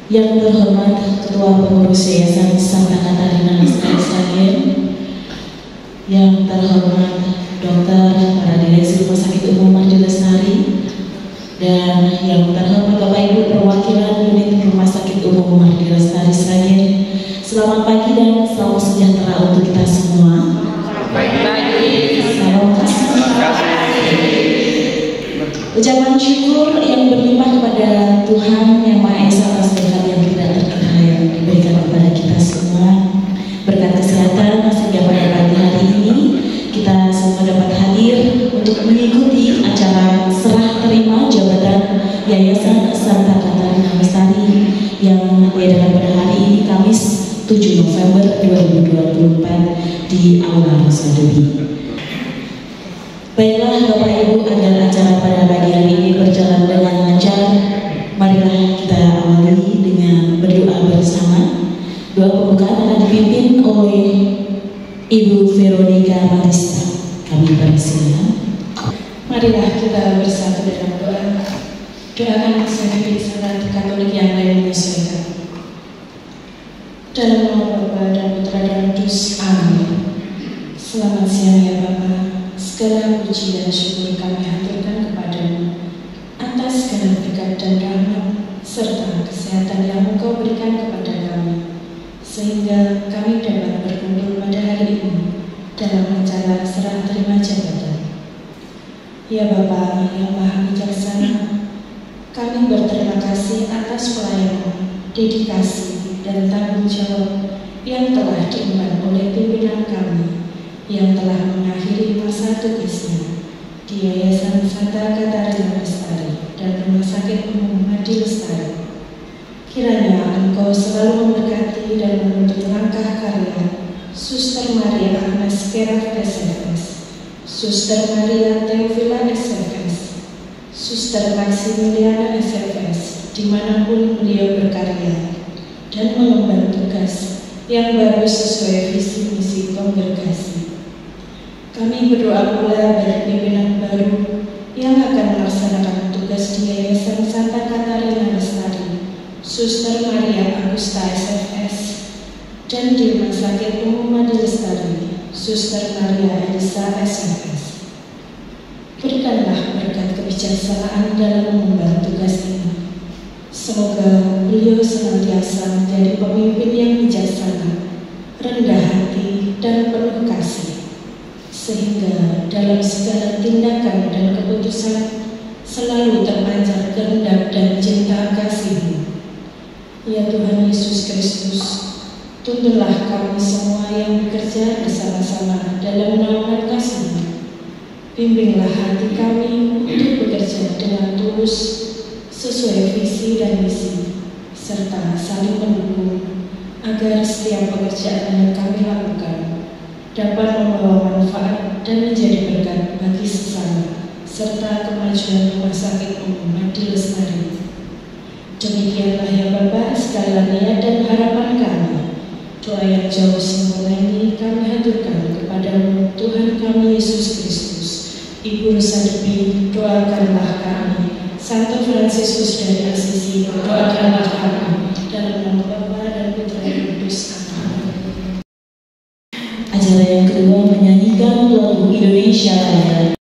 Yang terhormat Ketua Pengurus Yayasan Santa Katarina Lestari Sragen, yang terhormat Dokter para Direksi Rumah Sakit Umum Mardi Lestari, dan yang terhormat Bapak Ibu perwakilan unit Rumah Sakit Umum Mardi Lestari Sragen. Selamat pagi dan salam sejahtera untuk kita semua. Salam kasih. Ucapan syukur yang berlimpah kepada Tuhan Yang Maha Esa atas berkat yang tidak terkira yang diberikan kepada kita semua, berkat kesehatan sehingga pada pagi hari ini kita semua dapat hadir untuk mengikuti acara serah terima jabatan Yayasan Santa Katarina Lestari yang diadakan pada hari ini Kamis 7 November 2024 di Aula Rosadewi. Baiklah Bapak Ibu, agar acara pada pagi hari ini berjalan dengan lancar, marilah kita awali dengan berdoa bersama. Doa pembukaan akan dipimpin oleh Ibu Veronica Marista. Kami persilakan. Marilah kita bersatu dalam doa. Doakan bersama salat Katolik yang lain menyesuaikan. Dalam nama Bapa dan Putra dan Roh Kudus. Amin. Selamat siang ya Bapa. Segala puji dan syukur kami haturkan kepadamu atas segala berkat dan rahmat serta kesehatan yang Engkau berikan kepada kami, sehingga kami dapat berkumpul pada hari ini dalam acara serah terima jabatan. Ya Bapa yang Maha Bijaksana, kami berterima kasih atas pelayanan, dedikasi, dan tanggung jawab yang telah diemban oleh pimpinan kami yang telah mengakhiri masa tugasnya di Yayasan Santa Katarina Lestari dan Rumah Sakit Umum Mardi Lestari. Kiranya Engkau selalu memberkati dan menuntut langkah karya Suster Maria Agnes Keraf SFS, Suster Maria Teofila SFS, Suster Maximiliana SFS, dimanapun beliau berkarya dan mengemban tugas yang baru sesuai visi misi kongregasi. Kami berdoa pula bagi pimpinan baru yang akan melaksanakan tugas di Yayasan Santa Katarina Lestari, Suster Maria Agusta SFS, dan di Rumah Sakit Umum Mardi Lestari, Suster Maria Elisa SFS. Berikanlah berkat kebijaksanaan dalam mengemban tugas ini. Semoga beliau senantiasa menjadi pemimpin yang bijaksana, rendah hati, dan penuh kasih, sehingga dalam segala tindakan dan keputusan selalu terpancar kehendak dan cinta kasih-Mu. Ya Tuhan Yesus Kristus, tuntunlah kami semua yang bekerja bersama-sama dalam naungan kasih-Mu. Bimbinglah hati kami untuk bekerja dengan tulus sesuai visi dan misi, serta saling mendukung agar setiap pekerjaan yang kami lakukan dapat membawa manfaat dan menjadi berkat bagi sesama serta kemajuan Rumah Sakit Umum Mardi Lestari. Demikianlah ya Bapa segala niat dan harapan kami. Doa yang jauh sempurna ini kami haturkan kepadamu Tuhan kami Yesus Kristus. Ibu Rosadewi, doakanlah kami. Santo Fransiskus dari Asisi, doakanlah kami. Dalam nama Bapa dan Putra dan Roh Kudus. Acara yang kedua menyanyikan lagu Indonesia Raya. Jangan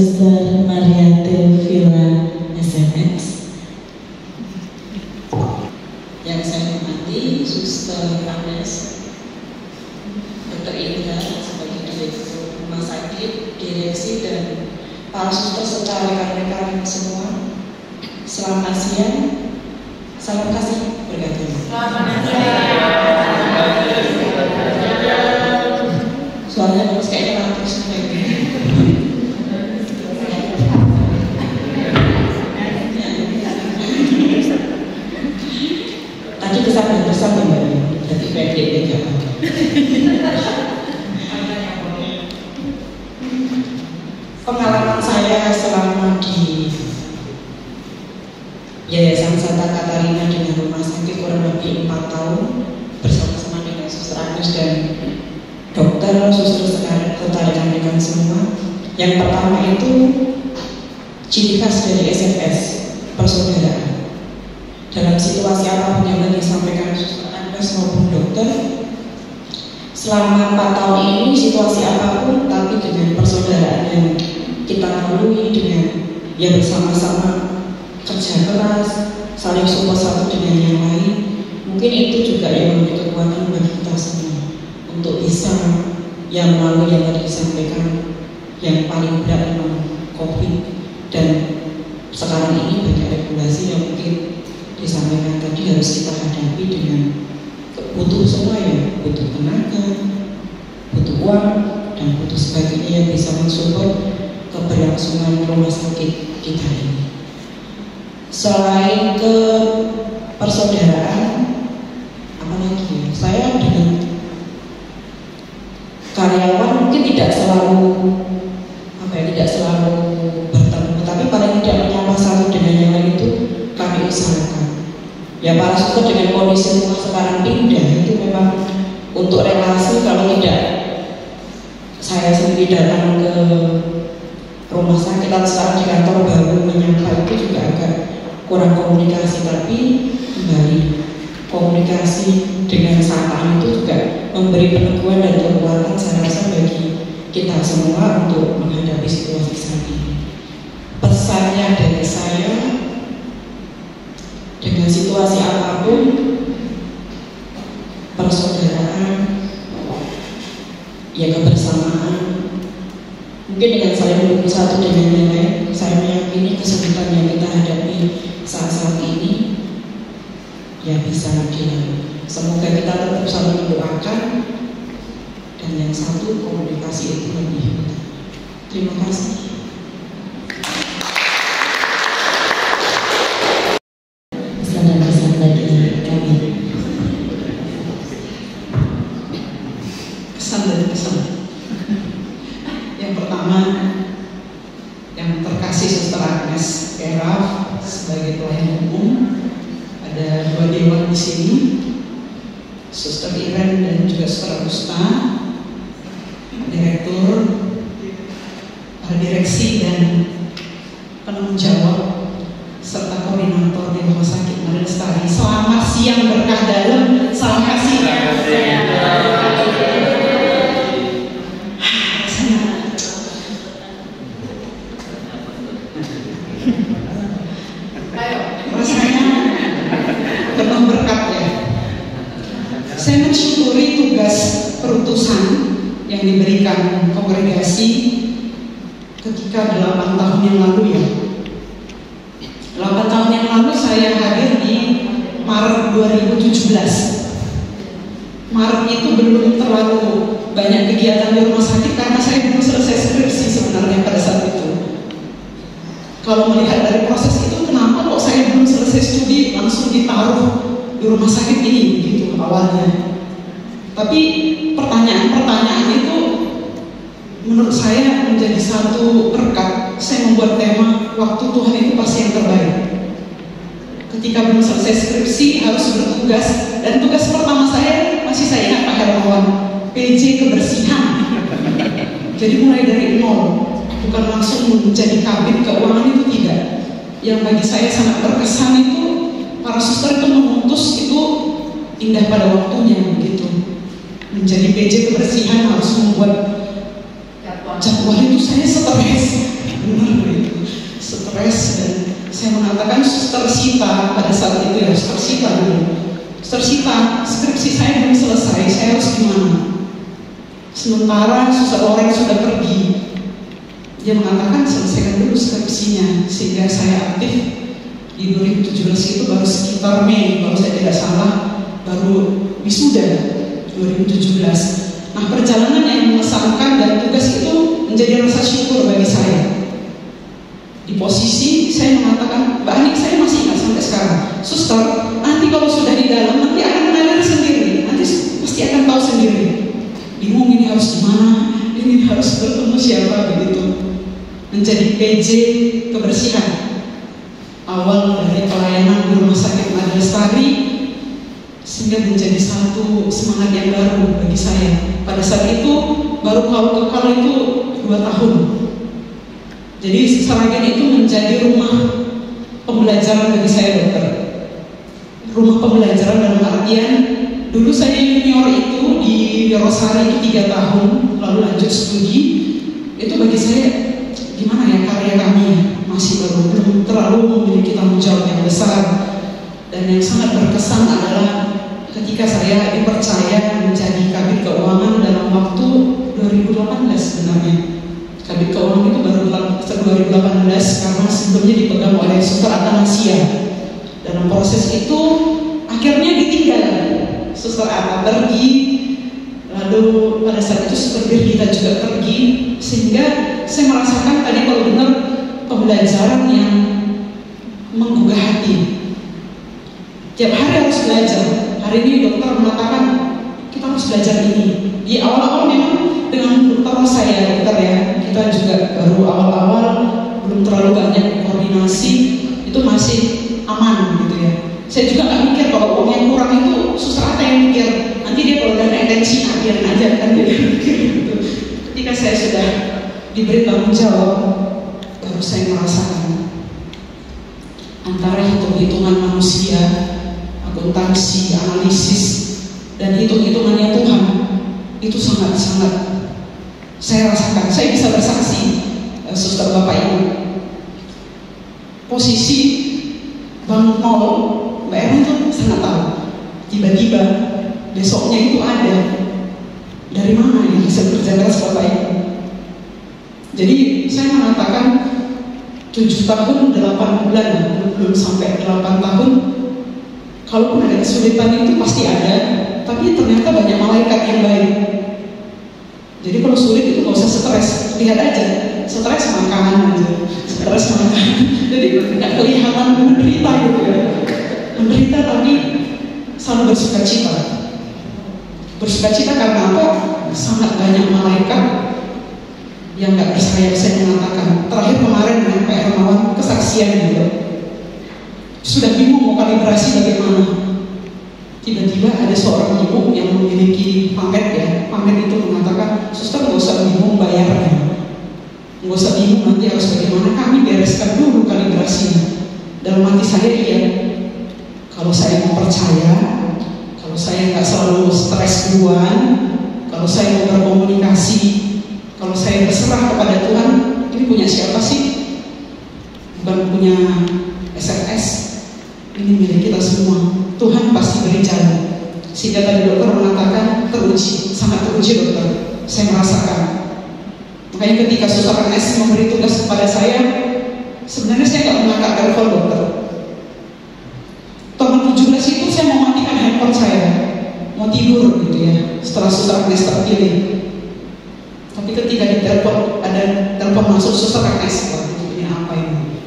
Suster Maria Teofila SMX. Yang saya hormati Suster Agnes, Dr. Indra sebagai Direktur Rumah Sakit, Direksi, dan para suster serta rekan-rekan semua. Selamat siang, salam kasih berkati. Selamat siang. Soalnya bagus kayaknya nanti semua ini. Tadi bersama Mbak, jadi pendek aja. Pengalaman saya selama di Yayasan Santa Katarina dengan rumah sakit kurang lebih 4 tahun bersama-sama dengan Suster Agus dan dokter, suster serta rekan-rekan semua. Yang pertama itu ciri khas dari SFS, persaudaraan. Dalam situasi apapun yang tadi disampaikan Suster Agus maupun dokter, selama 4 tahun ini situasi apapun, tapi dengan persaudaraan yang kita lalui, dengan ya bersama-sama kerja keras, saling support satu dengan yang lain, mungkin itu juga yang memberi kekuatan bagi kita semua untuk bisa yang melalui yang tadi disampaikan, yang paling berat memang COVID, dan sekarang ini banyak regulasi yang mungkin disampaikan tadi harus kita hadapi dengan butuh semua ya, butuh tenaga, butuh uang, dan butuh sebagainya yang bisa mensupport keberlangsungan rumah sakit kita ini. Selain ke persaudaraan, apalagi ya, saya dengan karyawan mungkin tidak selalu tidak selalu bertemu, tapi paling tidak menyapa satu dengan yang lain itu kami usahakan. Ya para suster dengan kondisi rumah sekarang pindah itu memang untuk relasi, kalau tidak saya sendiri datang ke rumah sakit atau sekarang di kantor baru menyapa itu juga agak kurang komunikasi, tapi kembali komunikasi dengan sapaan itu juga memberi peneguhan dan kekuatan saya rasa bagi kita semua untuk menghadapi situasi saat ini. Pesannya dari saya, dengan situasi apapun, persaudaraan, ya kebersamaan, mungkin dengan saya mendukung satu dengan yang lain, saya meyakini kesulitan yang kita hadapi saat-saat ini ya bisa dilalui. Semoga kita tetap saling mendoakan, dan yang satu komunikasi itu lebih utama. Terima kasih. Pesan dan pesan bagi kami. Pesan dan pesan. Yang pertama, yang terkasih Suster Agnes Eraf sebagai pelayan umum, ada 2 dewan di sini, Suster Iren dan juga Suster Agusta, direktur, para direksi dan penanggung jawab serta koordinator di Rumah Sakit Maria Lestari. Selamat siang berkah dalam, salam kasih. Rasanya penuh berkat ya. Saya mensyukuri tugas perutusan yang diberikan kongregasi ketika 8 tahun yang lalu ya. 8 tahun yang lalu saya hadir di Maret 2017. Maret itu belum terlalu banyak kegiatan di rumah sakit karena saya belum selesai skripsi sebenarnya pada saat itu. Kalau melihat dari proses itu, kenapa kok saya belum selesai studi langsung ditaruh di rumah sakit ini gitu awalnya. Tapi pertanyaan-pertanyaan itu menurut saya menjadi satu berkat. Saya membuat tema waktu Tuhan itu pasti yang terbaik. Ketika belum selesai skripsi harus bertugas, dan tugas pertama saya masih saya ingat Pak Hermawan, PJ kebersihan. Jadi mulai dari nol, bukan langsung menjadi kabin keuangan, itu tidak. Yang bagi saya sangat berkesan itu para suster itu memutus itu indah pada waktunya begitu. Menjadi PJ kebersihan harus membuat jadwal itu saya stres. benar itu stres. Dan saya mengatakan Suster Sita pada saat itu ya, Suster Sita dulu, Suster Sita, skripsi saya belum selesai, saya harus gimana? Sementara seseorang sudah pergi, dia mengatakan selesaikan dulu skripsinya. Sehingga saya aktif di 2017 itu baru sekitar Mei kalau saya tidak salah, baru wisuda 2017. Nah, perjalanan yang mengesankan dan tugas itu menjadi rasa syukur bagi saya. Di posisi saya mengatakan, Mbak Anik, saya masih ingat sampai sekarang, Suster, nanti kalau sudah di dalam nanti akan mengalir sendiri, nanti pasti akan tahu sendiri. Bingung ini harus gimana, ini harus bertemu siapa, begitu. Menjadi PJ kebersihan awal dari pelayanan di Rumah Sakit Mada Lestari, sehingga menjadi satu semangat yang baru bagi saya. Pada saat itu baru kekal itu 2 tahun. Jadi Sragen itu menjadi rumah pembelajaran bagi saya, dokter. Rumah pembelajaran dalam artian dulu saya junior itu di Rosari itu 3 tahun, lalu lanjut studi. Itu bagi saya gimana ya, karya kami masih belum terlalu memiliki tanggung jawab yang besar. Dan yang sangat berkesan adalah ketika saya dipercaya menjadi Kabid Keuangan dalam waktu 2018 sebenarnya. Kabid Keuangan itu baru 2018 karena sebelumnya dipegang oleh Suster Atanasia. Dalam proses itu akhirnya ditinggal Suster Ata pergi, lalu pada saat itu Suster Birgita juga pergi, sehingga saya merasakan tadi kalau benar pembelajaran yang menggugah hati. Tiap hari harus belajar. Hari ini dokter mengatakan kita harus belajar ini. Di awal-awal memang dengan dokter saya, dokter ya, kita juga baru awal-awal belum terlalu banyak koordinasi, itu masih aman gitu ya. Saya juga nggak mikir kalau uang yang kurang itu Suster Ata yang mikir. Nanti dia kalau dana intensi biarin aja kan dia mikir gitu. Ketika saya sudah diberi tanggung jawab, baru saya merasakan antara hitung-hitungan manusia, akuntansi, analisis, dan hitung-hitungannya Tuhan itu sangat-sangat saya rasakan. Saya bisa bersaksi, Suster Bapak Ibu, posisi bank nol, Mbak Erin itu sangat tahu. Tiba-tiba besoknya itu ada dari mana yang bisa kerja keras Bapak Ibu. Jadi saya mengatakan 7 tahun 8 bulan, belum sampai 8 tahun. Kalaupun ada kesulitan itu pasti ada, tapi ternyata banyak malaikat yang baik. Jadi kalau sulit itu nggak usah stres, lihat aja, stres makan aja, stres makan. Jadi nggak kelihatan menderita gitu ya, menderita tapi selalu bersuka cita. Bersuka cita karena apa? Sangat banyak malaikat yang nggak bersayap. Saya mengatakan terakhir kemarin dengan Pak Hermawan kesaksian gitu, sudah bingung mau kalibrasi bagaimana. Tiba-tiba ada seorang ibu yang memiliki pamet ya, pamet itu mengatakan, Suster nggak usah bingung bayarnya, nggak usah bingung nanti harus bagaimana, kami bereskan dulu kalibrasinya. Dalam hati saya iya, kalau saya mau percaya, kalau saya nggak selalu stres duluan, kalau saya mau berkomunikasi, kalau saya berserah kepada Tuhan, ini punya siapa sih? Bukan punya SFS, ini milik kita semua. Tuhan pasti beri jalan. Sehingga tadi dokter mengatakan teruji, sangat teruji dokter. Saya merasakan. Makanya ketika Suster Agnes memberi tugas kepada saya, sebenarnya saya nggak mengangkat telepon dokter. Tahun 17 itu saya mau matikan handphone saya, mau tidur gitu ya. Setelah Suster Agnes terpilih. Tapi ketika di telepon ada telepon masuk Suster Agnes, wah ini apa ini?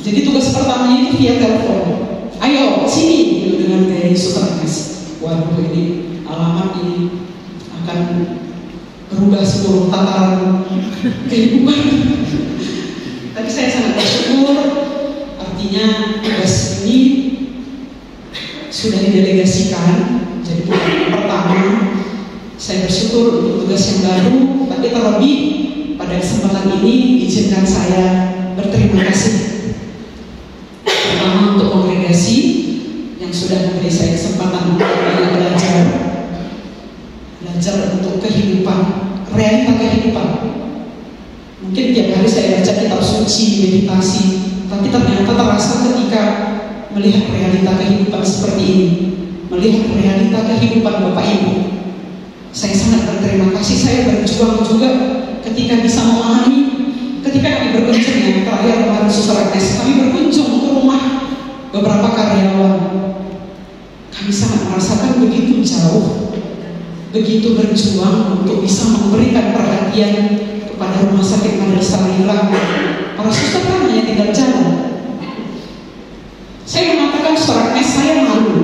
Jadi tugas pertamanya itu via telepon. Ayo sini gitu, dengan gaya Suster Agnes. Waduh ini alamat ini akan berubah seluruh tataran kehidupan. Tapi saya sangat bersyukur, artinya tugas ini sudah didelegasikan. Jadi bukan yang pertama. Saya bersyukur untuk tugas yang baru, tapi terlebih pada kesempatan ini izinkan saya berterima kasih pertama untuk kongregasi yang sudah memberi saya kesempatan untuk belajar untuk kehidupan, realita kehidupan. Mungkin tiap hari saya baca kitab suci, meditasi, tapi ternyata terasa ketika melihat realita kehidupan seperti ini, melihat realita kehidupan Bapak Ibu. Saya sangat berterima kasih, saya berjuang juga ketika bisa memahami, ketika kami berkunjung ya, terakhir kemarin Suster Agnes, kami berkunjung ke rumah beberapa karyawan. Kami sangat merasakan begitu jauh, begitu berjuang untuk bisa memberikan perhatian kepada rumah sakit Madrasah Al-Hilal. Para suster kan hanya tinggal jalan. Saya mengatakan Suster Agnes, saya malu.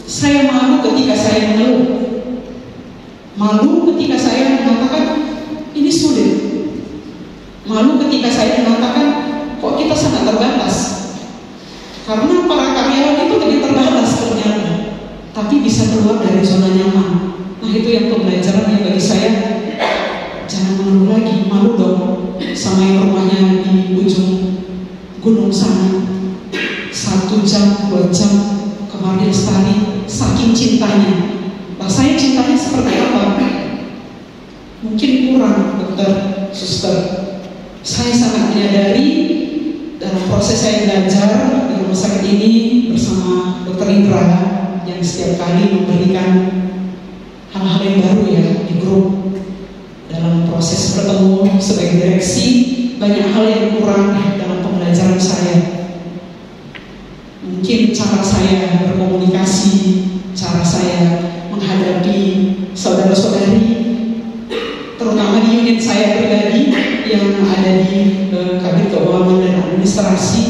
Saya malu ketika saya mengeluh. Malu ketika saya mengatakan ini sulit. Malu ketika saya mengatakan kok kita sangat terbatas. Karena para karyawan itu lebih terbatas ternyata, tapi bisa keluar dari zona nyaman. Nah itu yang pembelajaran yang bagi saya. Jangan malu lagi, malu dong sama yang rumahnya di ujung gunung sana. 1 jam, 2 jam ke Mardi Lestari, saking cintanya. Nah saya cintanya seperti apa? Mungkin kurang, dokter, suster. Saya sangat menyadari dalam proses saya belajar di rumah sakit ini bersama dokter Indra yang setiap kali memberikan hal-hal yang baru ya di grup. Dalam proses bertemu sebagai direksi, banyak hal yang kurang dalam pembelajaran saya. Mungkin cara saya berkomunikasi, cara saya menghadapi saudara-saudari, terutama di unit saya pribadi yang ada di Kabin Keuangan dan Administrasi,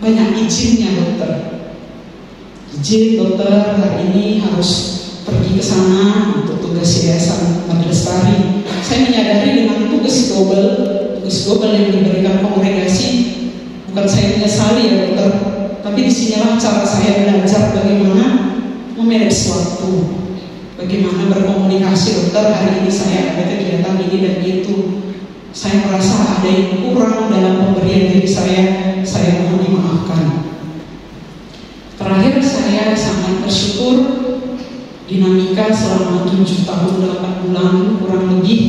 banyak izinnya dokter. Izin dokter hari ini harus pergi ke sana untuk tugas yayasan Mardi Lestari. Saya menyadari dengan tugas double yang diberikan kongregasi, bukan saya menyesali ya dokter, tapi disinilah cara saya belajar bagaimana memanage waktu, bagaimana berkomunikasi. Dokter hari ini saya ada kegiatan ini dan itu, saya merasa ada yang kurang dalam pemberian diri saya mohon dimaafkan. Terakhir saya sangat bersyukur dinamika selama 7 tahun 8 bulan kurang lebih,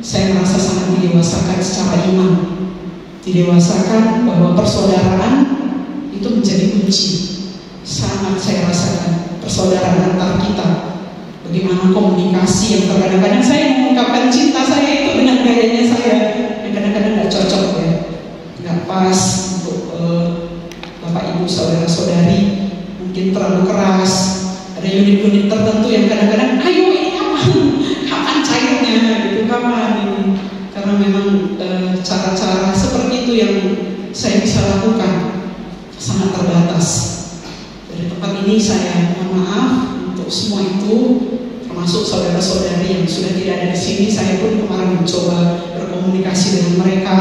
saya merasa sangat didewasakan secara iman, didewasakan bahwa persaudaraan itu menjadi kunci. Sangat saya rasakan persaudaraan antar kita, bagaimana komunikasi yang terkadang-kadang saya mengungkapkan cinta saya itu dengan gayanya saya yang kadang-kadang nggak cocok ya, nggak pas untuk Bapak Ibu saudara-saudari, mungkin terlalu keras. Ada unit-unit tertentu yang kadang-kadang, ayo ini kapan cairnya gitu, kapan ini. Karena memang cara-cara seperti itu yang saya bisa lakukan sangat terbatas. Dari tempat ini saya mohon maaf untuk semua itu, termasuk saudara-saudari yang sudah tidak ada di sini. Saya pun kemarin mencoba berkomunikasi dengan mereka,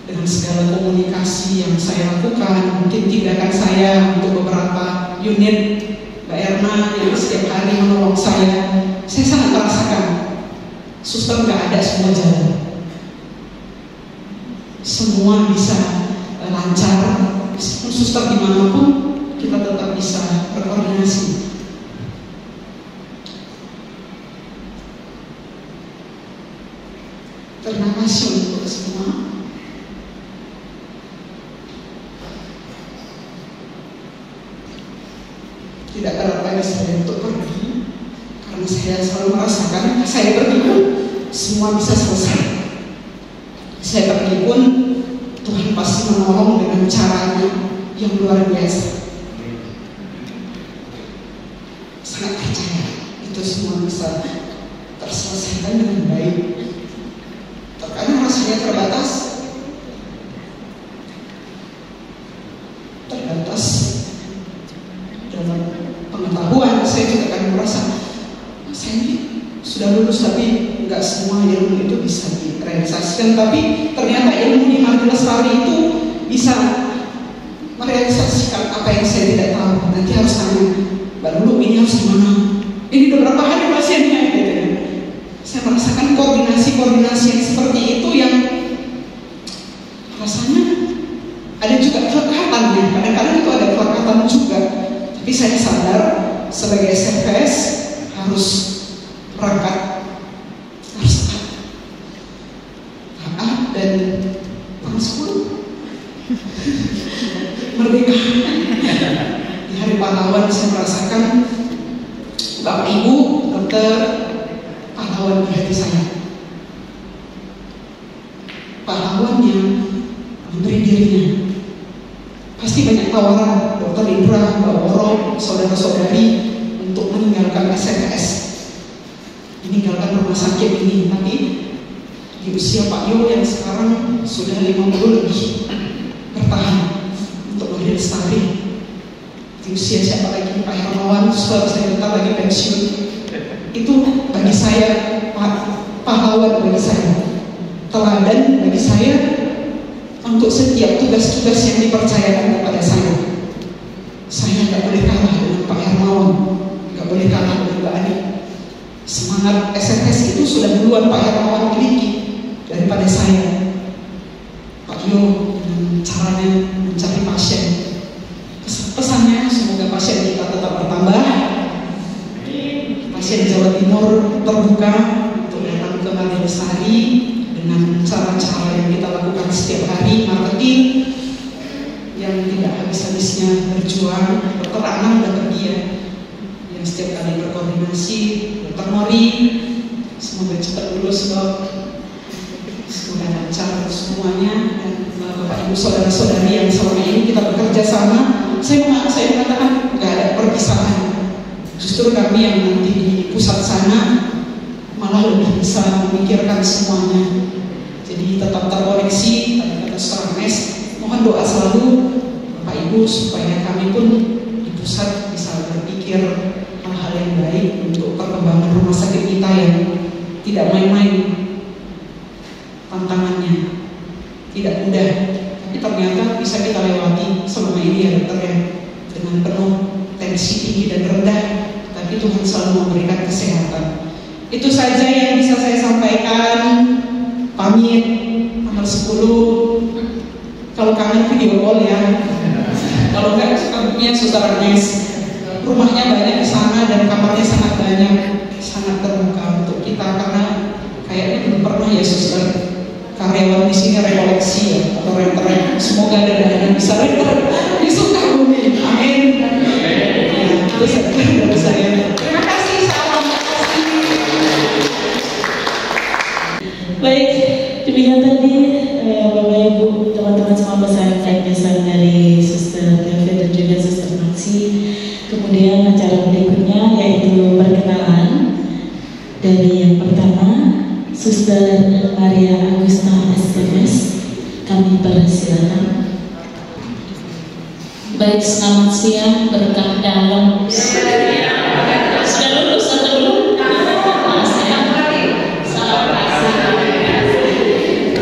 dengan segala komunikasi yang saya lakukan. Mungkin tindakan saya untuk beberapa unit, Mbak Erna yang setiap hari menolong saya sangat merasakan suster nggak ada semua jalan, semua bisa lancar. Suster dimanapun kita tetap bisa berkoordinasi. Terima kasih untuk semua. Tidak ada lagi saya untuk pergi, karena saya selalu merasakan saya pergi pun semua bisa selesai. Saya pergi pun Tuhan pasti menolong dengan caranya yang luar biasa. Sangat percaya itu semua bisa terselesaikan dengan baik. Terkadang rasanya terbatas dalam pengetahuan. Saya juga akan merasa saya ini sudah lulus tapi nggak semua ilmu itu bisa direalisasikan. Tapi ternyata ilmu di Mardi Lestari itu bisa merealisasikan apa yang saya tidak tahu. Nanti harus tanya, Mbak Lulu ini harus gimana? Ini beberapa hari pasiennya gitu. Saya merasakan koordinasi yang seperti itu yang rasanya ada juga kelekatan ya. Kadang-kadang itu ada kelekatan juga. Tapi saya sadar sebagai SFPS harus berangkat, dan tanggal 10 merdeka. Di Hari Pahlawan saya merasakan Bapak Ibu dokter pahlawan di hati saya. Pahlawan yang memberi dirinya. Pasti banyak tawaran Dokter Indra, Mbak Woro, saudara-saudari untuk meninggalkan SMKS, meninggalkan rumah sakit ini. Tapi di usia Pak Yo yang sekarang sudah 50 lebih bertahan untuk berdiri lestari. Di usia siapa lagi, Pak Hermawan, sudah saya bentar lagi pensiun. Itu bagi saya pahlawan, bagi saya teladan, bagi saya untuk setiap tugas-tugas yang dipercayakan kepada saya. Saya nggak boleh kalah dengan Pak Hermawan, nggak boleh kalah dengan Mbak Ani. Semangat SMKS itu sudah duluan Pak Hermawan miliki daripada saya. Pak Yo dengan caranya mencari pasien. Pesannya semoga pasien kita tetap bertambah. Pasien Jawa Timur terbuka untuk datang ke Marga Lestari dengan cara-cara yang kita lakukan setiap hari, marketing yang tidak habis-habisnya berjuang. Dokter Anang dan Pergia yang setiap kali berkoordinasi, Dokter Mori, semoga cepat lulus dok, semoga lancar semuanya, dan Bapak Ibu saudara-saudari yang selama ini kita bekerja sama. Saya mengatakan nggak ada perpisahan. Justru kami yang nanti di pusat sana malah lebih bisa memikirkan semuanya. Jadi tetap terkoneksi. Tadi kata Strames, mohon doa selalu Bapak Ibu supaya kami pun di pusat bisa berpikir hal-hal yang baik untuk perkembangan rumah sakit kita yang tidak main-main. Tantangannya tidak mudah, tapi ternyata bisa kita lewati selama ini ya dokter ya, dengan penuh tensi tinggi dan rendah, tapi Tuhan selalu memberikan kesehatan. Itu saja yang bisa saya sampaikan. Pamit tanggal 10. Kalau kangen video call ya. Kalau enggak kamarnya Suster Agnes. Rumahnya banyak di sana dan kamarnya sangat banyak, sangat terbuka untuk kita karena kayaknya belum pernah ya Suster karyawan di sini rekoleksi ya atau renter. Semoga ada dana bisa renter di Sukabumi. Amin. Ya, itu saja dari saya. Terima kasih. Salam kasih. Baik, demikian tadi Bapak Ibu, teman-teman semua pesan dari Suster Kelvin dan juga Suster Maxi. Kemudian acara berikutnya yaitu perkenalan dari yang pertama Suster Maria Agusta STMS. Kami persilakan. Baik, selamat siang, berkah dalam. Sudah lulus atau belum?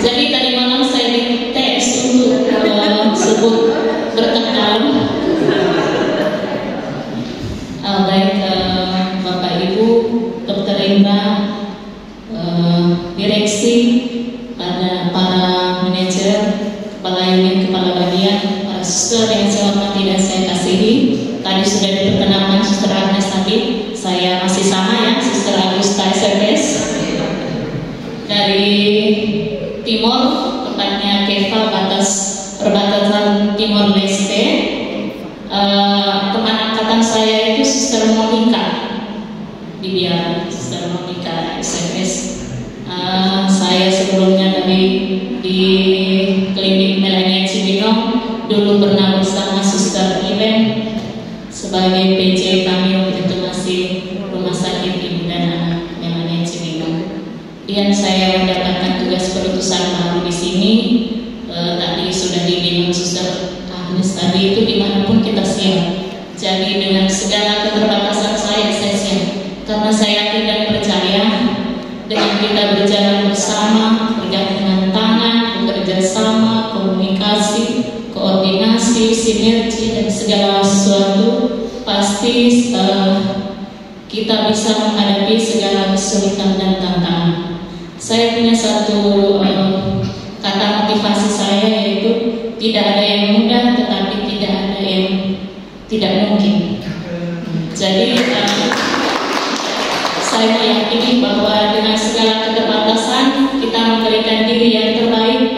Jadi tadi malam saya dites untuk sebut berkah dalam. Baik, Bapak Ibu, Dokter Indra, direksi, para manajer, kepala unit, kepala bagian, para suster yang saya hormati dan saya kasihi. Tadi sudah diperkenalkan Suster Agnes tadi. Saya masih sama ya, Suster Agusta SMPS dari Timur, tepatnya Keva, perbatasan Timor Leste. Teman angkatan saya itu Suster Monica di Biar, Suster Monica SMPS. Saya sebelumnya di klinik Melania Cibinong, dulu pernah bersama Suster Iben sebagai PJ kami waktu itu masih Rumah Sakit Ibu dan Anak Melania Cibinong. Dan saya mendapatkan tugas perutusan baru di sini. Tadi sudah dibilang Suster Agnes tadi itu dimanapun kita siap. Jadi dengan segala keterbatasan saya siap, karena saya yakin dan percaya dengan kita berjalan bersama, bergandengan tangan, bekerja sama, komunikasi, koordinasi, sinergi dan segala sesuatu, pasti kita bisa menghadapi segala kesulitan dan tantangan. Saya punya satu kata motivasi saya, yaitu tidak ada yang mudah, tetapi tidak ada yang tidak mungkin. Jadi saya meyakini bahwa dengan segala keterbatasan kita memberikan diri yang terbaik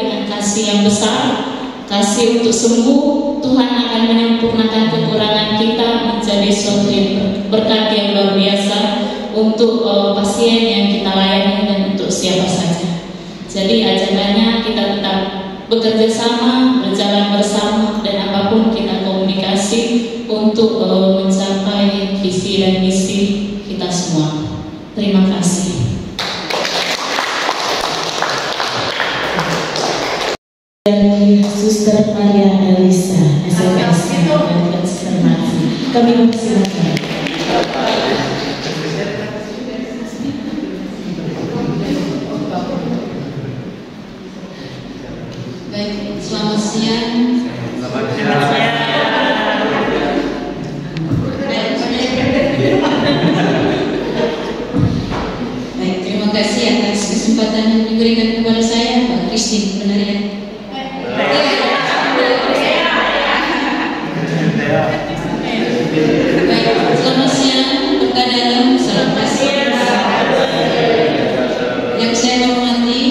yang besar, kasih untuk sembuh. Tuhan akan menyempurnakan kekurangan kita menjadi suatu berkat yang luar biasa untuk pasien yang kita layani dan untuk siapa saja. Jadi ajakannya kita tetap bekerja sama, berjalan bersama, dan apapun kita komunikasi untuk mencapai visi dan misi kita semua. Terima kasih. Dari Suster Maria Elisa, SMS dan Suster Marzi. Kami mempersilakan. Baik, selamat siang. Baik, terima kasih atas kesempatan yang diberikan kepada saya, Mbak Christine. Benar ya? Baik, selamat siang, berkah dalam, salam kasih. Yang saya hormati,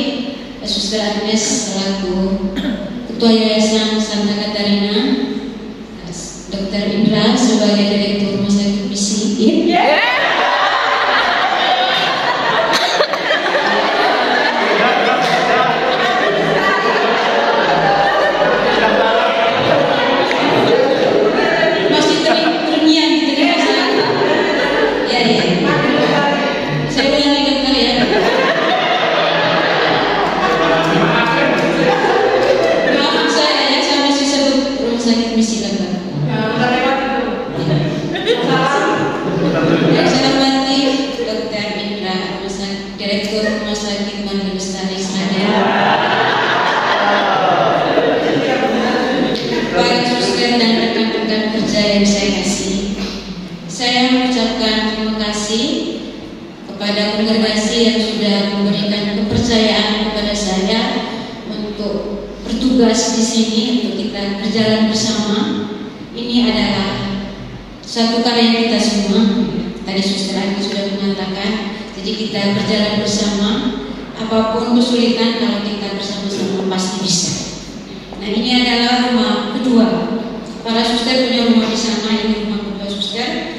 Suster Agnes selaku Ketua Yayasan Santa Katarina, Dr. Indra sebagai Direktur Rumah Sakit Misi. Saya mengucapkan terima kasih kepada kongregasi yang sudah memberikan kepercayaan kepada saya untuk bertugas di sini untuk kita berjalan bersama. Ini adalah satu karya kita semua. Tadi Suster Agi sudah mengatakan, jadi kita berjalan bersama. Apapun kesulitan, kalau kita bersama-sama pasti bisa. Nah, ini adalah rumah kedua. Para suster punya rumah di sana, ini rumah kedua suster.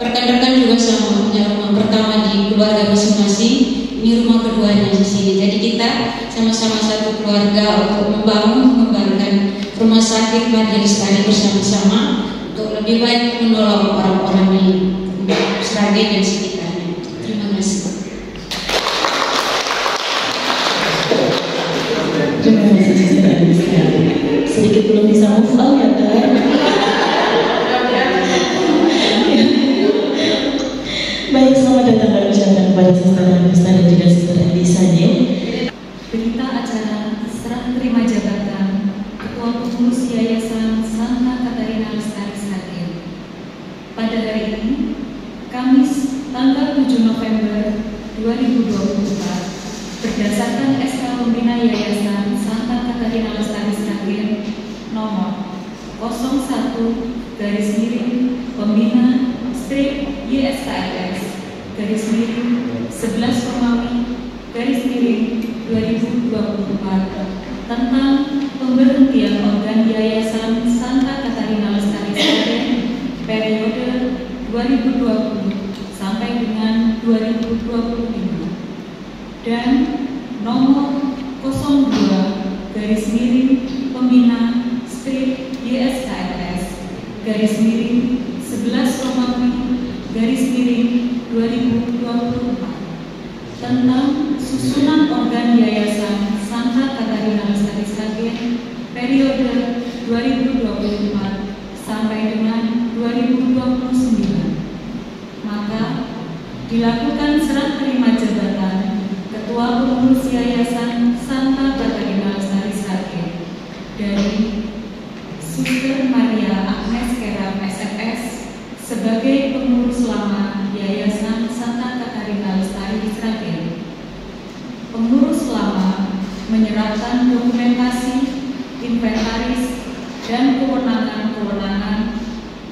Rekan-rekan juga sama, punya rumah pertama di keluarga masing-masing. Ini rumah keduanya di sini. Jadi kita sama-sama satu keluarga untuk mengembangkan rumah sakit Maria Lestari bersama-sama untuk lebih baik menolong orang-orang di Sragen dan sekitarnya. Terima kasih. Terima kasih Suster Agnes. Sedikit belum bisa move on ya kan? Baik, selamat datang kami ucapkan kepada Suster Agnes dan juga Suster Elisa. Berita acara serah terima jabatan Ketua Pengurus Yayasan Santa Katarina Lestari Sragen. Pada hari ini, Kamis tanggal 7 November 2024, berdasarkan SK Pembina Yayasan Santa Katarina Lestari Sragen nomor 01/Pembina strip YSKLS /11 Romawi/2024 tentang pemberhentian organ Yayasan Santa Katarina Lestari Sragen periode 2020 sampai dengan 2025 dan nomor 02/Pembina strip YSKLS /11 Romawi/2024 tentang susunan organ Yayasan Santa Katarina Lestari Sragen periode 2024 sampai dengan 2029. Maka dilakukan serah terima jabatan Ketua Pengurus Yayasan Santa Katarina Lestari Sragen dari Suster Maria Agnes Keram SFS sebagai pengurus lama Yayasan Santa Katarina Lestari Sragen. Pengurus lama menyerahkan dokumentasi, inventaris, dan kewenangan-kewenangan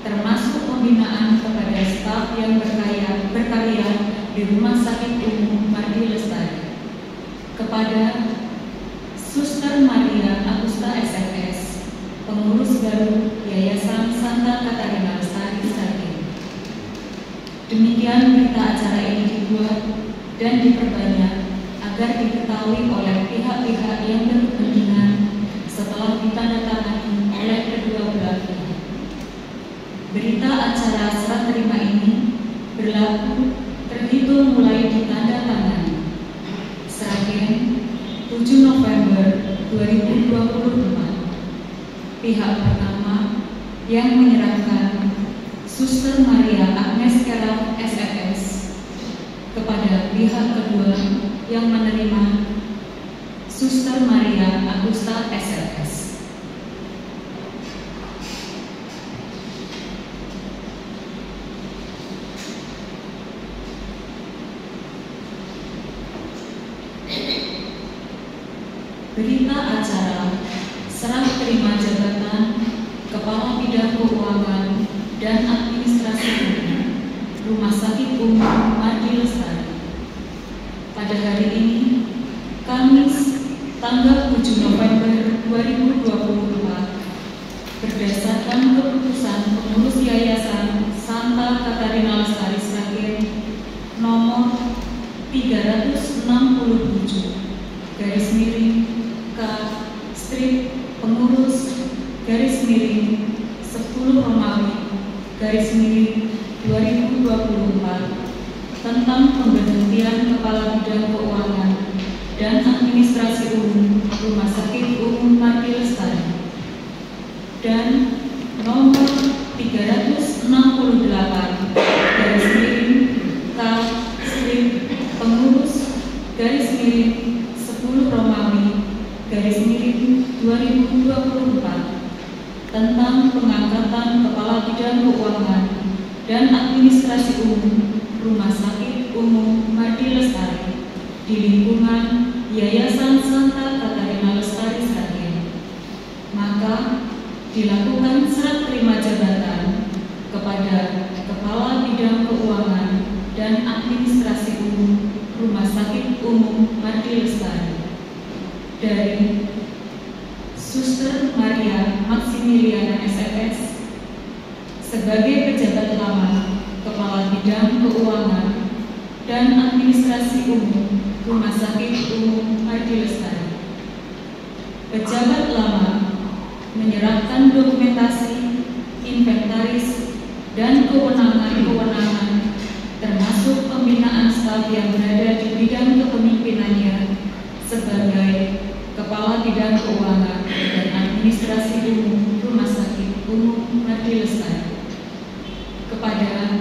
termasuk pembinaan kepada staf yang berkarya di Rumah Sakit Umum Mardi Lestari kepada Suster Suster Maria Agusta SFS, pengurus baru Yayasan Santa Katarina Lestari Sragen. Demikian berita acara ini dibuat dan diperbanyak agar diketahui oleh pihak-pihak yang berkepentingan setelah ditandatangani oleh kedua belah pihak. Berita acara serah terima ini berlaku terhitung mulai ditandatangani Sragen 7 November 2024. Pihak pertama yang menyerahkan Suster Maria Agnes Keraf SFS kepada pihak kedua yang menerima Suster Maria Agusta SFS. Berita acara serah terima jabatan Kepala Bidang Keuangan dan Administrasi Rumah Sakit Umum Mardi Lestari. Pada hari ini, Kamis, tanggal 7 November 2024, berdasarkan keputusan pengurus Yayasan Santa Katarina Lestari Sragen nomor 367/. Strip pengurus /10 Romawi /2024 tentang pemberhentian Kepala Bidang Keuangan dan Administrasi Umum Rumah Sakit Umum Mardi Lestari, dan nomor 368/K strip pengurus /10 Romawi /2024 tentang pengangkatan Kepala Bidang Keuangan dan Administrasi Umum Rumah Sakit Umum Mardi Lestari di lingkungan Yayasan Santa Katarina Lestari Sragen. Maka dilakukan serah terima jabatan kepada Kepala Bidang Keuangan dan Administrasi Umum Rumah Sakit Umum Mardi Lestari dari Suster Maria Maximiliana SFS sebagai pejabat lama Kepala Bidang Keuangan dan Administrasi Umum Rumah Sakit Umum Mardi Lestari. Pejabat lama menyerahkan dokumentasi, inventaris, dan kewenangan-kewenangan termasuk pembinaan staf yang berada di bidang kepemimpinannya sebagai Kepala Bidang Keuangan dan Administrasi Umum Rumah Sakit Umum Mardi Lestari kepada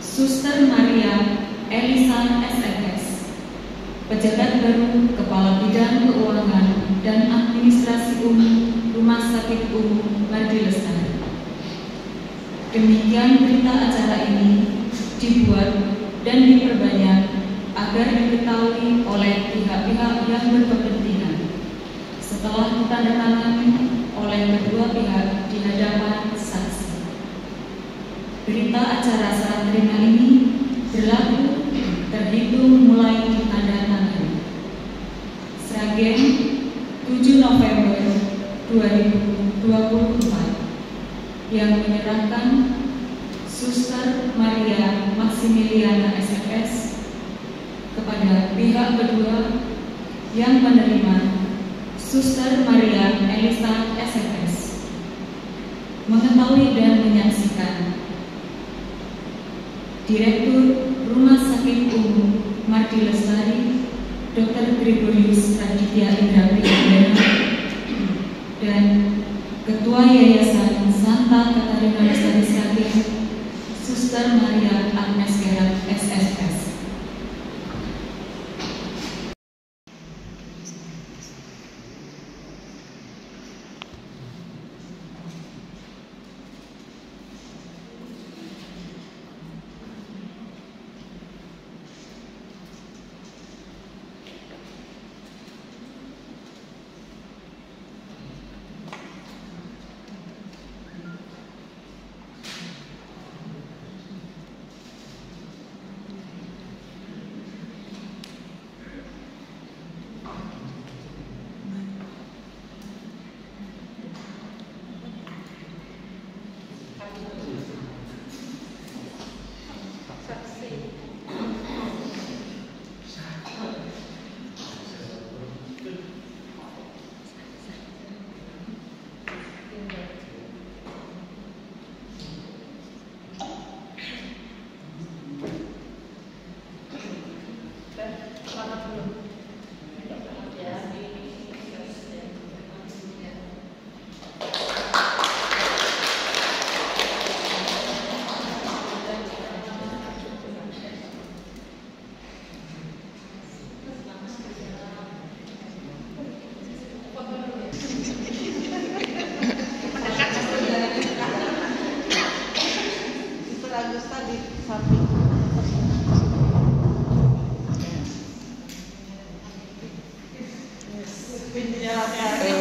Suster Maria Elisan SFS, pejabat baru Kepala Bidang Keuangan dan Administrasi Umum Rumah Sakit Umum Mardi Lestari. Demikian berita acara ini dibuat dan diperbanyak agar diketahui oleh pihak-pihak yang berkepentingan setelah ditandatangani oleh kedua pihak di hadapan saksi. Berita acara serah terima ini berlaku terhitung mulai ditandatangani Sragen 7 November 2024 yang menyerahkan Suster Maria Maximiliana SFS kepada pihak kedua yang menerima Suster Maria Elisa SFS. Mengetahui dan menyaksikan Direktur Rumah Sakit Umum Mardi Lestari Dr. Gregorius Raditya Indra Priadana dan Ketua Yayasan Santa Katarina Lestari Sragen Suster Maria Agnes Keraf SFS.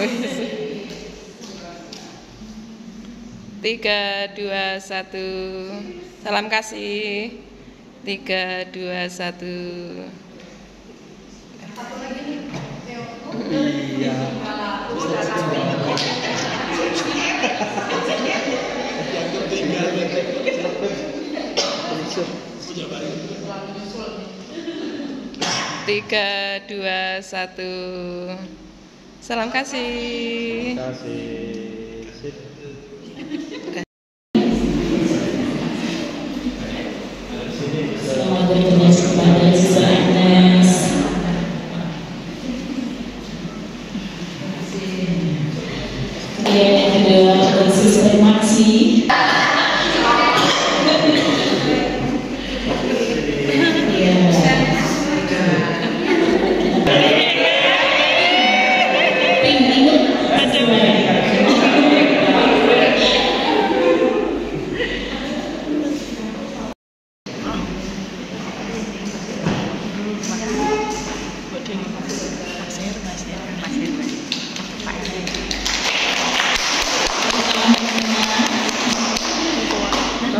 3, 2, 1. Salam kasih. 3, 2, 1. Iya. Tiga, 2, 1. Salam kasih. Terima kasih. Selamat bertugas kepada Sister Agnes. Kemudian yang kedua dari Sister Maxi.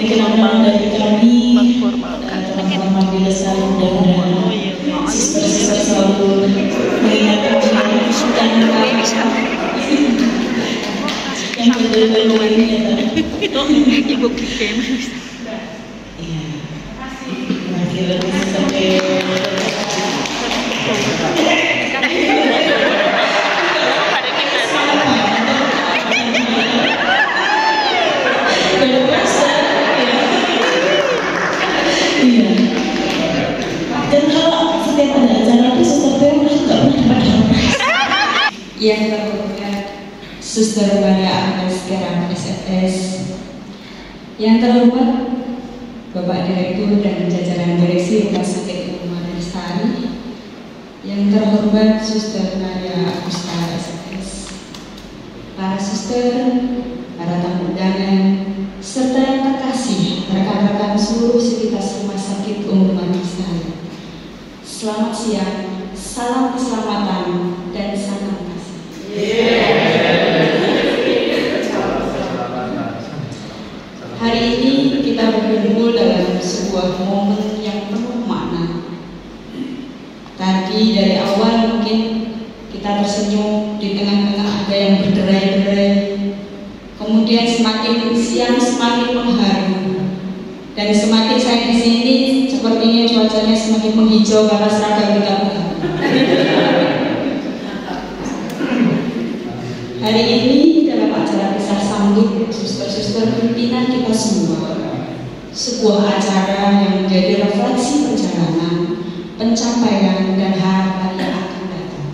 Dikenalkan dari kami teman-teman Majelis Salim dan sister-sister selalu mengingatkan dan yang kedua ini Ibu Kim. Iya. Akhirnya sampai yang terhormat Suster Maria Agnes Kerang SFS, yang terhormat Bapak Direktur dan jajaran Direksi Rumah Sakit Umum Maria Lestari, yang terhormat Suster Maria Agusta SFS, para suster, para tamu undangan, serta yang terkasih rekan-rekan seluruh sivitas Rumah Sakit Umum Maria Lestari. Selamat siang, salam keselamatan dan salam kasih. Hari ini kita berkumpul dalam sebuah momen yang penuh makna. Tadi dari awal mungkin kita tersenyum, di tengah-tengah ada yang berderai-derai. Kemudian semakin siang semakin mengharu. Dan semakin saya di sini, sepertinya cuacanya semakin menghijau karena seragam kita mengharu. Hari ini dalam acara pisah sambut suster-suster pimpinan kita semua, sebuah acara yang menjadi refleksi perjalanan, pencapaian dan harapan yang akan datang.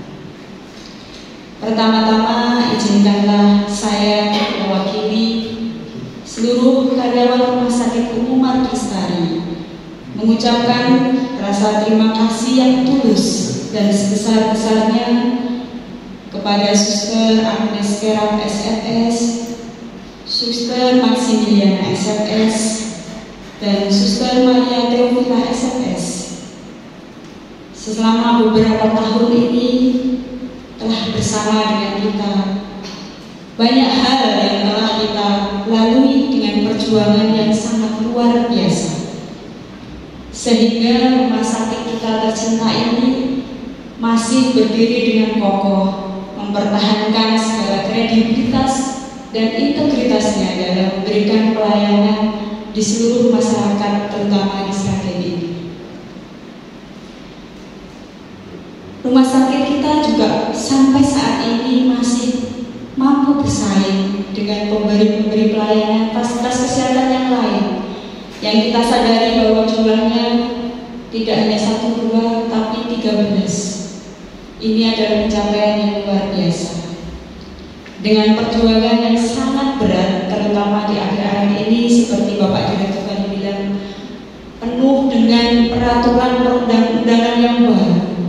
Pertama-tama izinkanlah saya mewakili seluruh karyawan Rumah Sakit Umum Maria Lestari mengucapkan rasa terima kasih yang tulus dan sebesar-besarnya kepada Suster Agnes Kerang SFS, Suster Maximiliana SFS, dan Suster Maria Teofila SFS. Selama beberapa tahun ini telah bersama dengan kita. Banyak hal yang telah kita lalui dengan perjuangan yang sangat luar biasa. Sehingga rumah sakit kita tercinta ini masih berdiri dengan kokoh, mempertahankan segala kredibilitas dan integritasnya dalam memberikan pelayanan di seluruh masyarakat, terutama di Sragen ini. Rumah sakit kita juga sampai saat ini masih mampu bersaing dengan pemberi-pemberi pelayanan fasilitas kesehatan yang lain, yang kita sadari bahwa jumlahnya tidak hanya 1, 2, tapi 13. Ini adalah pencapaian yang luar biasa. Dengan perjuangan yang sangat berat, terutama di akhir-akhir ini, seperti Bapak Direktur tadi bilang, penuh dengan peraturan perundang-undangan yang baru,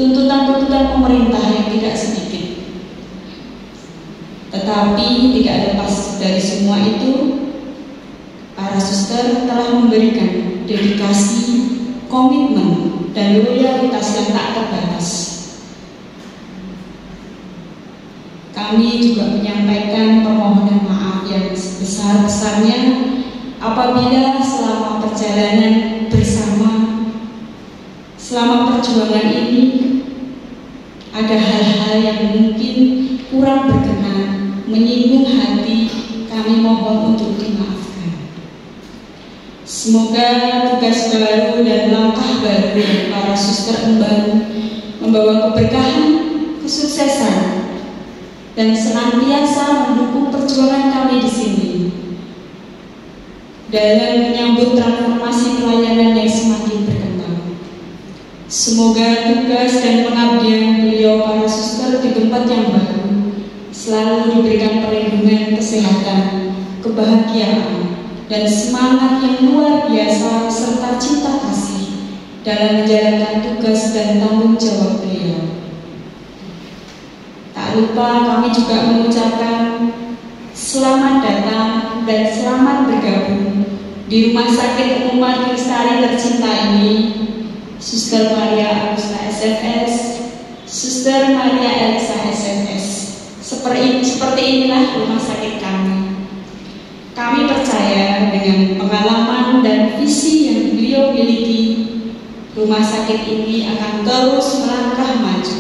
tuntutan-tuntutan pemerintah yang tidak sedikit. Tetapi tidak lepas dari semua itu, para suster telah memberikan dedikasi, komitmen, dan loyalitas yang tak terbatas. kami juga menyampaikan permohonan maaf yang sebesar-besarnya apabila selama perjalanan bersama, selama perjuangan ini, ada hal-hal yang mungkin kurang berkenan, menyinggung hati, kami mohon untuk dimaafkan. Semoga tugas baru dan langkah baru yang para suster emban membawa keberkahan, kesuksesan, dan senantiasa mendukung perjuangan kami di sini dalam menyambut transformasi pelayanan yang semakin berkembang. Semoga tugas dan pengabdian beliau para suster di tempat yang baru selalu diberikan perlindungan kesehatan, kebahagiaan, dan semangat yang luar biasa serta cinta kasih dalam menjalankan tugas dan tanggung jawab beliau. Tak lupa kami juga mengucapkan selamat datang dan selamat bergabung di Rumah Sakit Umum Mardi Lestari tercinta ini, Suster Maria Augusta SFS, Suster Maria Elisa SFS. Seperti inilah rumah sakit kami. Kami percaya dengan pengalaman dan visi yang beliau miliki, rumah sakit ini akan terus melangkah maju.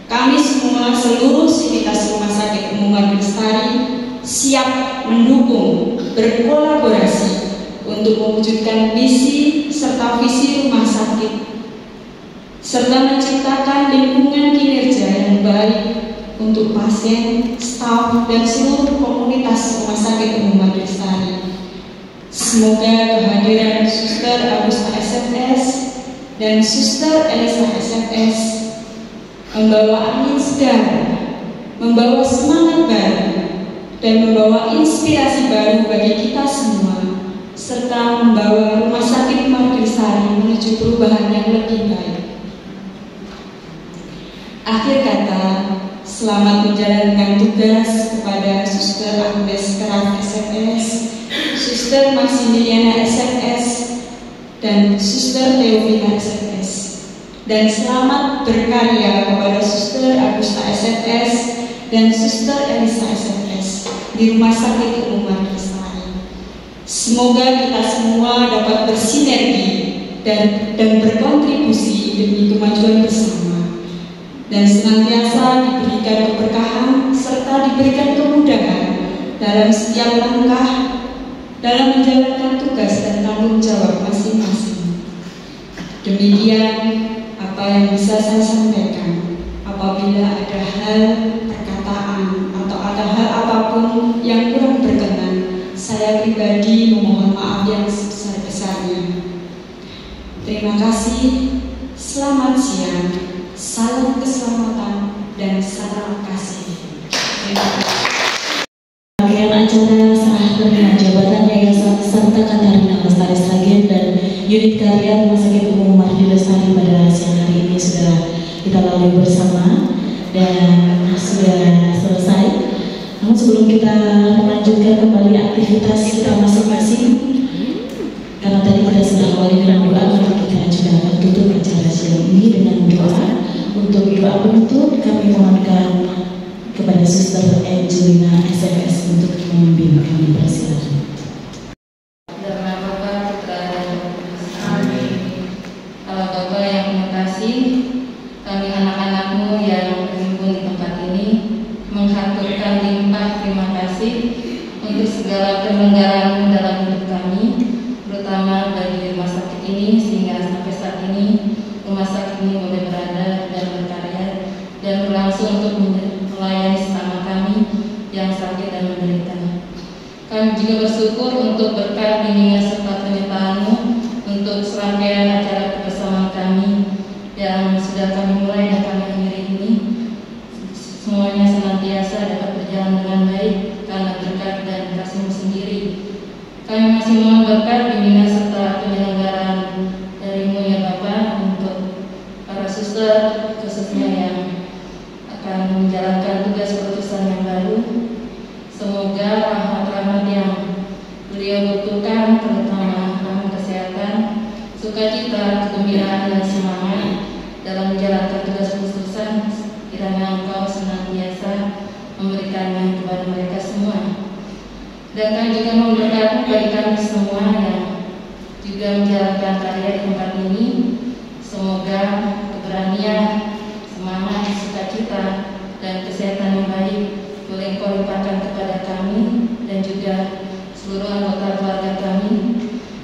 Kami semua seluruh sivitas Rumah Sakit Umum Mardi Lestari siap mendukung, berkolaborasi untuk mewujudkan misi serta visi rumah sakit, serta menciptakan lingkungan kinerja yang baik untuk pasien, staf, dan seluruh komunitas Rumah Sakit Umum Mardi Lestari. Semoga kehadiran Suster Augusta SFS dan Suster Elisa SFS membawa angin segar, membawa semangat baru, dan membawa inspirasi baru bagi kita semua, serta membawa Rumah Sakit Mardi Lestari menuju perubahan yang lebih baik. Akhir kata, selamat menjalankan tugas kepada Suster Agnes Keraf SFS, Suster Maximiliana SFS, dan Suster Teofila SFS. Dan selamat berkarya kepada Suster Augusta SFS dan Suster Elisa SFS di Rumah Sakit Umum Mardi Lestari. Semoga kita semua dapat bersinergi dan berkontribusi demi kemajuan bersama, dan senantiasa diberikan keberkahan serta diberikan kemudahan dalam setiap langkah dalam menjalankan tugas dan tanggung jawab masing-masing. Demikian apa yang bisa saya sampaikan. Apabila ada hal, perkataan, atau ada hal apapun yang kurang berkenan, saya pribadi memohon maaf yang sebesar-besarnya. Terima kasih, selamat siang, salam keselamatan, dan salam kasih. Terima kasih. Rangkaian acara serah terima jabatan Yayasan Santa Katarina Lestari Sragen dan Unit Karya Rumah Sakit Umum Mardi Lestari pada siang hari ini sudah kita lalui bersama dan sudah selesai. Namun sebelum kita melanjutkan kembali aktivitas kita masing-masing, karena tadi kita sudah awali dengan doa, maka kita juga akan tutup acara siang ini dengan doa. Untuk doa penutup kami mohonkan kepada Suster Angelina SFS untuk memimpin kami. Persilakan. Untuk segala penyelenggaraan dalam hidup kami, terutama bagi rumah sakit ini, sehingga sampai saat ini rumah sakit ini boleh berada dan berkarya dan berlangsung untuk melayani sesama kami yang sakit dan menderita. Kami juga bersyukur untuk berkat bimbingan serta penyertaan-Mu untuk serangkaian acara kebersamaan kami yang sudah kami mulai dan kami akhiri ini. Semuanya senantiasa dapat berjalan dengan baik karena berkat dan kasih-Mu sendiri. Kami masih mohon berkat bimbingan serta penyelenggaraan dari-Mu ya Bapa untuk para suster khususnya yang akan menjalankan tugas perutusan yang baru. Semoga rahmat-rahmat yang beliau butuhkan, terutama rahmat kesehatan, sukacita, kegembiraan dan semangat dalam menjalankan tugas perutusan, kiranya Engkau senantiasa Dan kami juga memberkati bagi kami semua yang juga menjalankan karya di tempat ini. Semoga keberanian, semangat, sukacita, dan kesehatan yang baik boleh Engkau limpahkan kepada kami dan juga seluruh anggota keluarga kami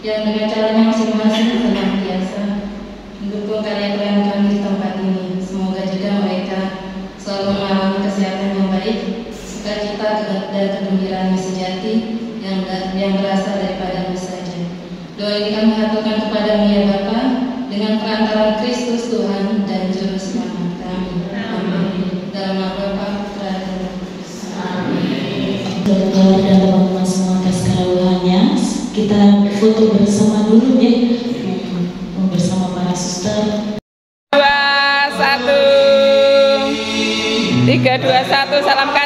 yang dengan caranya masing-masing senantiasa mendukung karya keren kami di tempat ini. Semoga juga mereka selalu mengalami kesehatan yang baik, sukacita dan kegembiraan yang sejati yang berasal daripada-Mu saja. Doa ini kami haturkan kepada-Mu ya Bapa, dengan perantaraan Kristus Tuhan dan Juru Selamat kami. Amin. Dalam nama Bapa, Putra, dan Roh Kudus. Amin. Dokter dan teman-teman semua atas kerawahannya, kita foto bersama dulu ya, bersama para suster. 2, 1, 3, 2, 1, salam kasih.